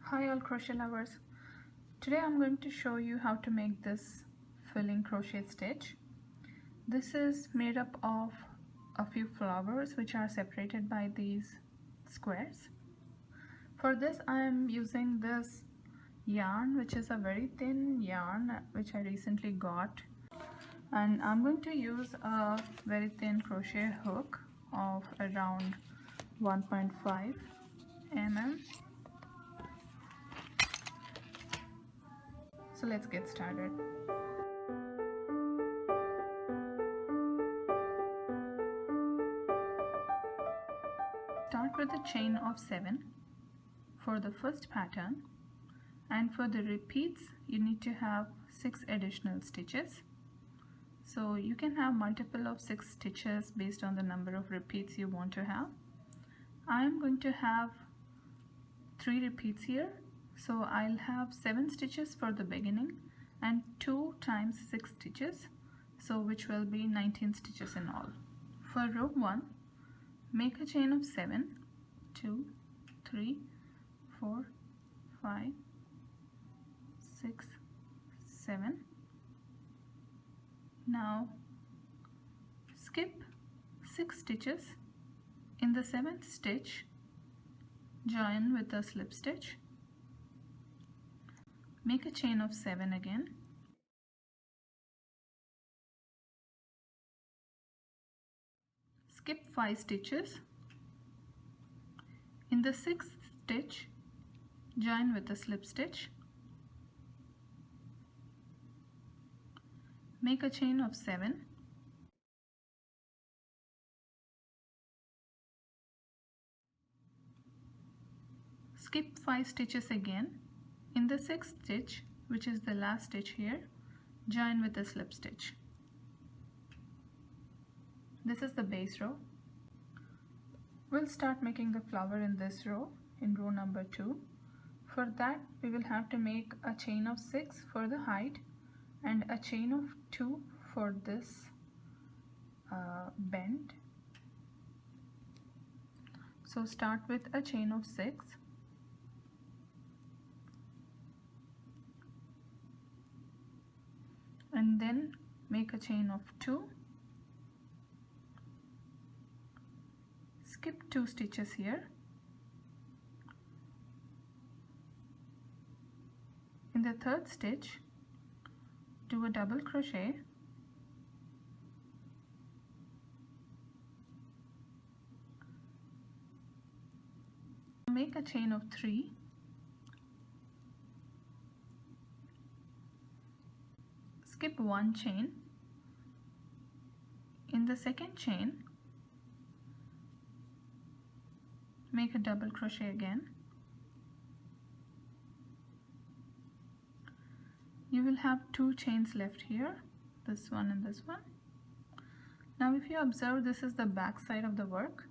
Hi all crochet lovers. Today I'm going to show you how to make this filling crochet stitch. This is made up of a few flowers which are separated by these squares. For this I am using this yarn, which is a very thin yarn which I recently got, and I'm going to use a very thin crochet hook of around 1.5 mm. So let's get started. Start with a chain of 7 for the first pattern, and for the repeats you need to have 6 additional stitches. So you can have multiple of 6 stitches based on the number of repeats you want to have. I am going to have 3 repeats here, so I'll have 7 stitches for the beginning and 2 times 6 stitches, so which will be 19 stitches in all. For row 1, make a chain of 7, 2, 3, 4, 5, 6, 7. Now skip 6 stitches. In the 7th stitch, join with a slip stitch. Make a chain of 7 again. Skip 5 stitches. In the 6th stitch, join with a slip stitch. Make a chain of 7. Skip 5 stitches again. In the 6th stitch, which is the last stitch here, join with a slip stitch. This is the base row. We'll start making the flower in this row, in row number 2. For that we will have to make a chain of 6 for the height and a chain of 2 for this bend. So start with a chain of 6. And then make a chain of 2. Skip 2 stitches here. In the 3rd stitch, do a double crochet. Make a chain of 3. Skip 1 chain. In the 2nd chain, make a double crochet again. You will have 2 chains left here, this one and this one. Now if you observe, this is the back side of the work.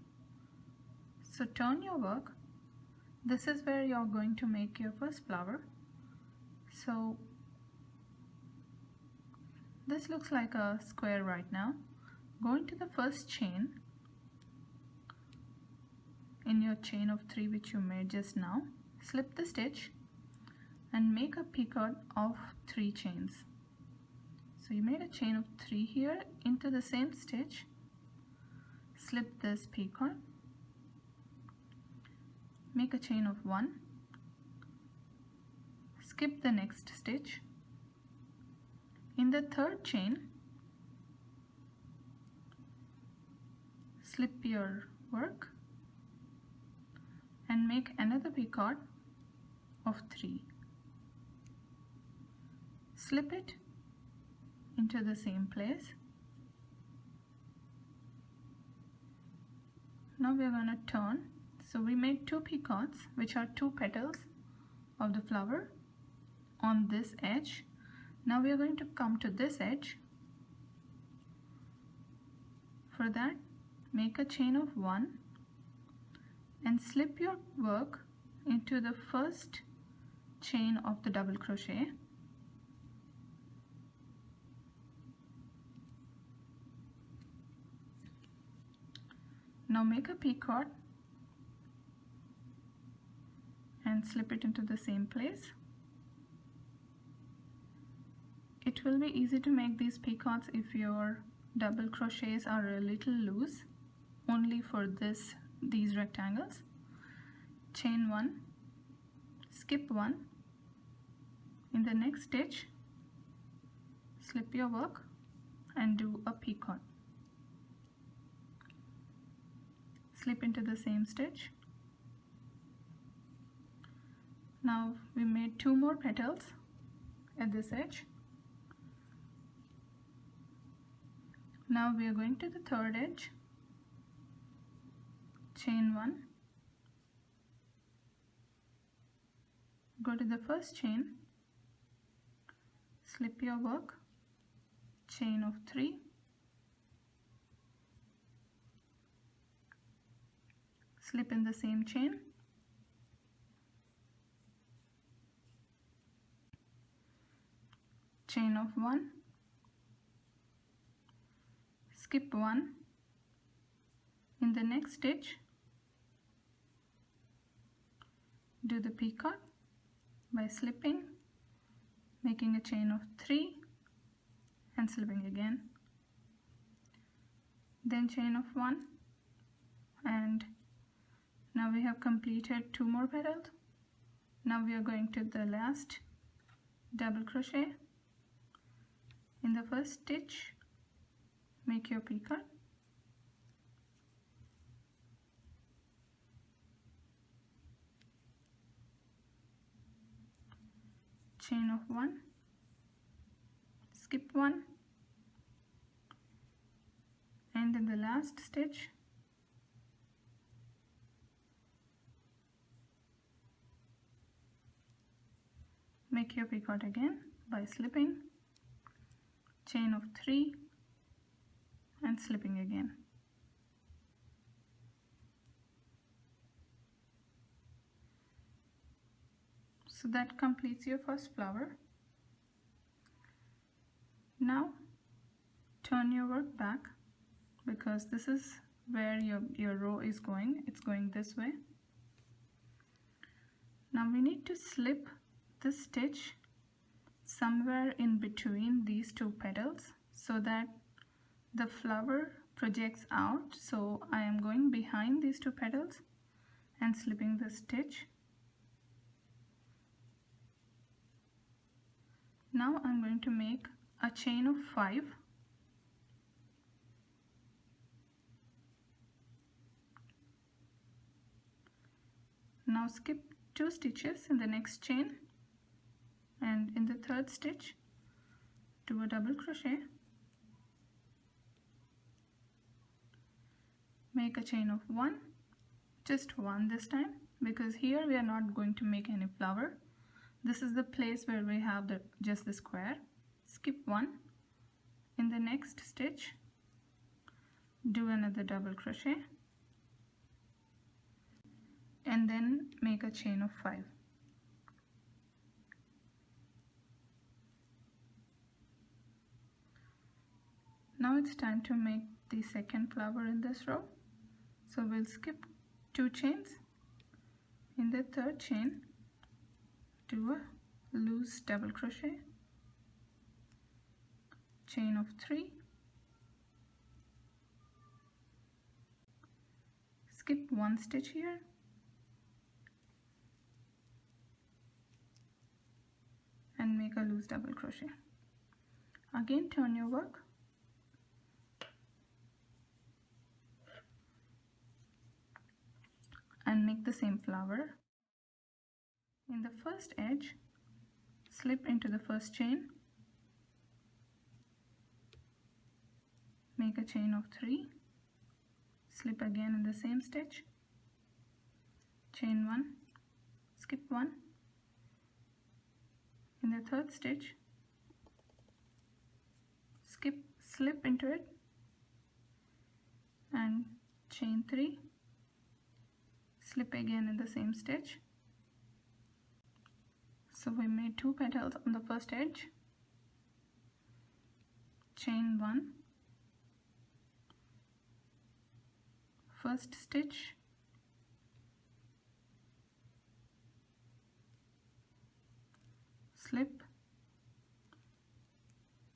So turn your work. This is where you are going to make your first flower. So this looks like a square right now. Go into the first chain in your chain of 3 which you made just now. Slip the stitch and make a picot of 3 chains. So you made a chain of 3 here. Into the same stitch, slip this picot, make a chain of 1, skip the next stitch. In the 3rd chain, slip your work and make another picot of 3. Slip it into the same place. Now we are going to turn. So we made 2 picots, which are 2 petals of the flower on this edge. Now we are going to come to this edge. For that, make a chain of 1 and slip your work into the first chain of the double crochet. Now make a picot and and slip it into the same place. It will be easy to make these picots if your double crochets are a little loose, only for these rectangles. Chain 1, skip 1, in the next stitch slip your work and do a picot. Slip into the same stitch. Now we made 2 more petals at this edge. Now we are going to the third edge. Chain 1, go to the first chain, slip your work, chain of 3, slip in the same chain, chain of 1, skip 1, in the next stitch do the picot by slipping, making a chain of 3 and slipping again, then chain of 1, and now we have completed 2 more petals. Now we are going to the last double crochet. In the first stitch make your picot, chain of 1, skip 1, and in the last stitch make your picot again by slipping, chain of 3 and slipping again. So that completes your first flower. Now turn your work back, because this is where your row is going. It's going this way. Now we need to slip this stitch somewhere in between these 2 petals so that the flower projects out. So I am going behind these 2 petals and slipping the stitch. Now I'm going to make a chain of 5. Now skip 2 stitches in the next chain, and in the third stitch do a double crochet, make a chain of 1, just 1 this time, because here we are not going to make any flower. This is the place where we have just the square. Skip 1, in the next stitch do another double crochet and then make a chain of 5. Now it's time to make the second flower in this row. So we'll skip 2 chains. In the third chain do a loose double crochet, chain of 3, skip 1 stitch here, and make a loose double crochet. Again turn your work, and make the same flower. In the first edge slip into the first chain, make a chain of 3, slip again in the same stitch, chain 1, skip 1, in the third stitch slip into it and chain 3, slip again in the same stitch. So we made 2 petals on the first edge, chain 1, first stitch, slip,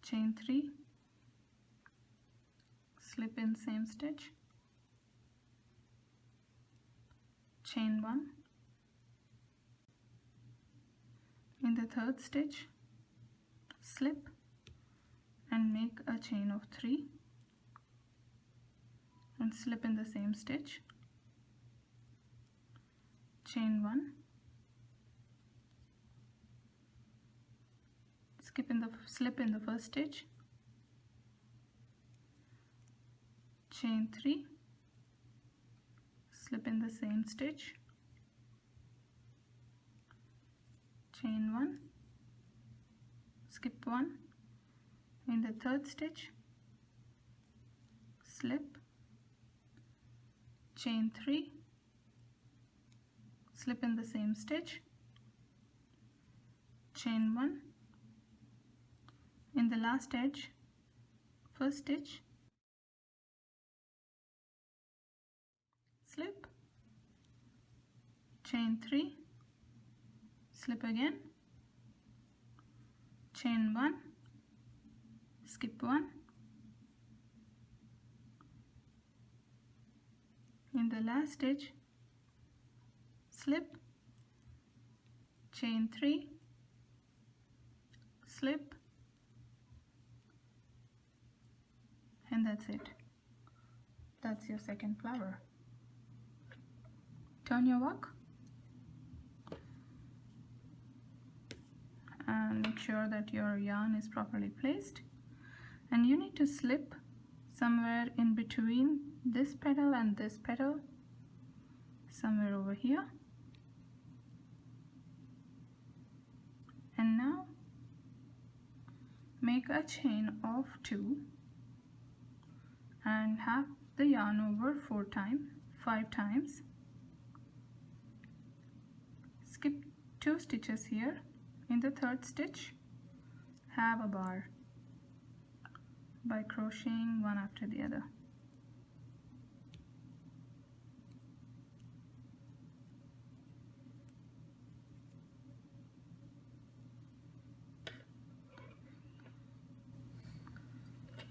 chain 3, slip in same stitch, chain 1, in the third stitch slip and make a chain of 3 and slip in the same stitch, chain 1, slip in the first stitch, chain 3, slip in the same stitch, chain 1, skip 1, in the third stitch slip, chain 3, slip in the same stitch, chain 1, in the last edge, first stitch, slip, chain 3, slip again, chain 1, skip 1, in the last stitch slip, chain 3, slip, and that's it. That's your second flower. Turn your work and make sure that your yarn is properly placed, and you need to slip somewhere in between this petal and this petal, somewhere over here. And now make a chain of 2 and have the yarn over 5 times. Skip 2 stitches here. In the third stitch have a bar by crocheting one after the other.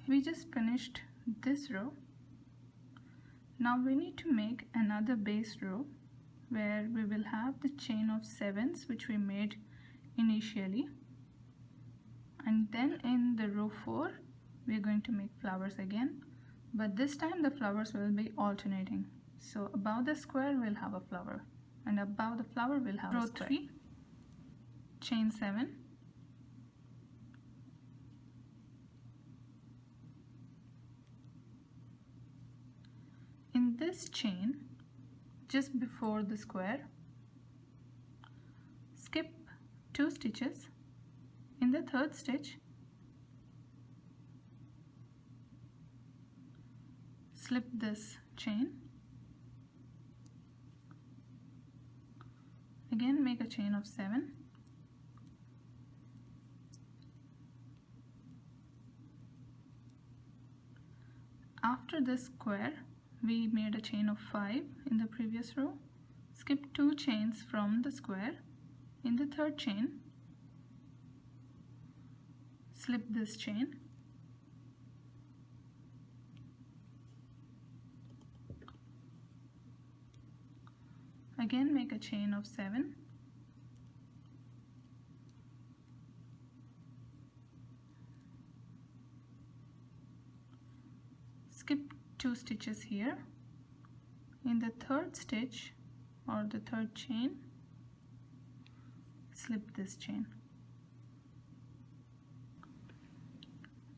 We just finished this row. Now we need to make another base row where we will have the chain of 7s which we made initially, and then in the row 4 we are going to make flowers again, but this time the flowers will be alternating. So above the square we'll have a flower, and above the flower we'll have a square. Row 3, chain 7, in this chain just before the square skip 2 stitches. In the third stitch slip this chain, again make a chain of 7, after this square we made a chain of 5 in the previous row, skip 2 chains from the square. In the third chain slip this chain, again make a chain of 7, skip 2 stitches here. In the third stitch or the third chain slip this chain.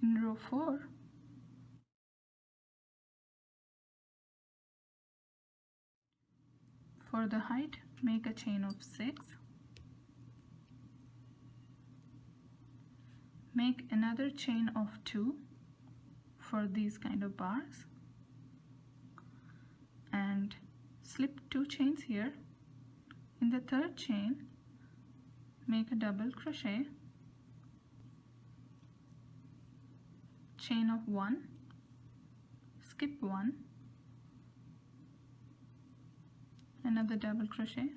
In row 4 for the height make a chain of 6, make another chain of 2 for these kind of bars and slip 2 chains here. In the third chain make a double crochet, chain of 1, skip 1, another double crochet,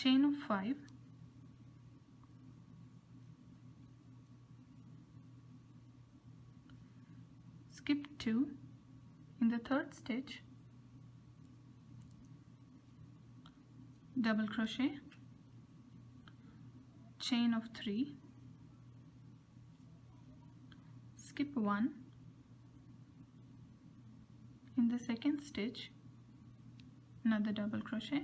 chain of 5, skip 2, in the third stitch double crochet, chain of 3, skip 1, in the second stitch another double crochet.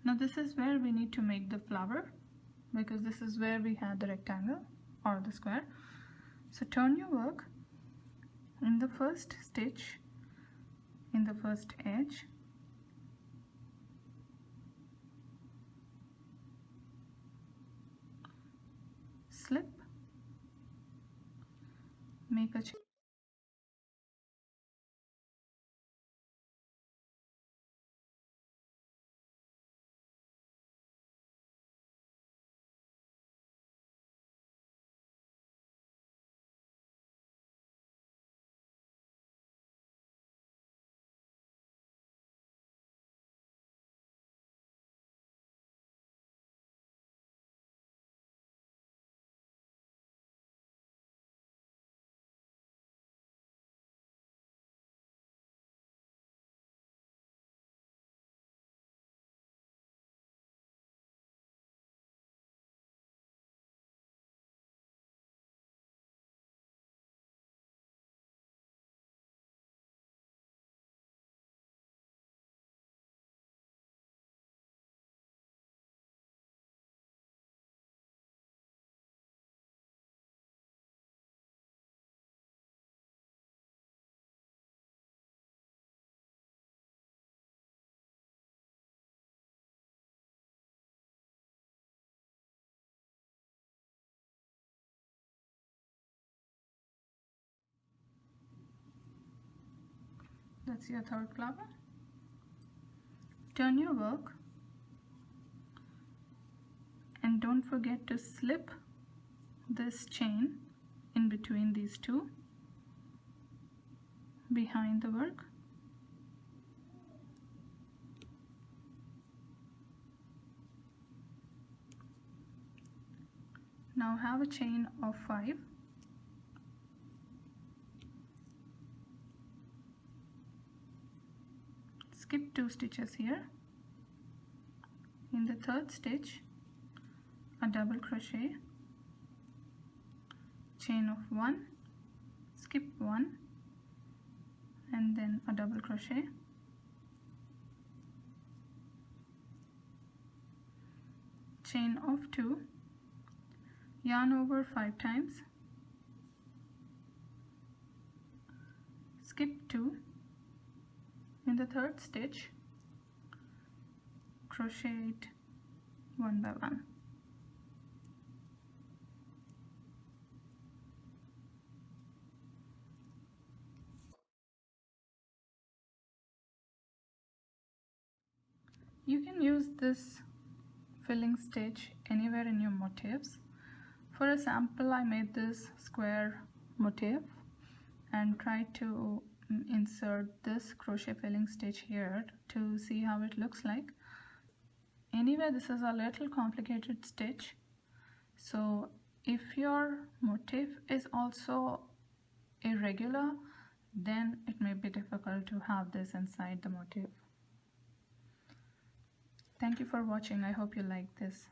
Now this is where we need to make the flower, because this is where we had the rectangle or the square. So turn your work in the first stitch, in the first edge, slip, make a chain, that's your third flower. Turn your work and don't forget to slip this chain in between these two behind the work. Now have a chain of 5, skip 2 stitches here, in the third stitch a double crochet, chain of 1, skip 1, and then a double crochet, chain of 2, yarn over 5 times, skip 2, in the third stitch crochet it one by one. You can use this filling stitch anywhere in your motifs. For a sample, I made this square motif and tried to insert this crochet filling stitch here to see how it looks like. Anyway, this is a little complicated stitch, so if your motif is also irregular, then it may be difficult to have this inside the motif. Thank you for watching. I hope you like this.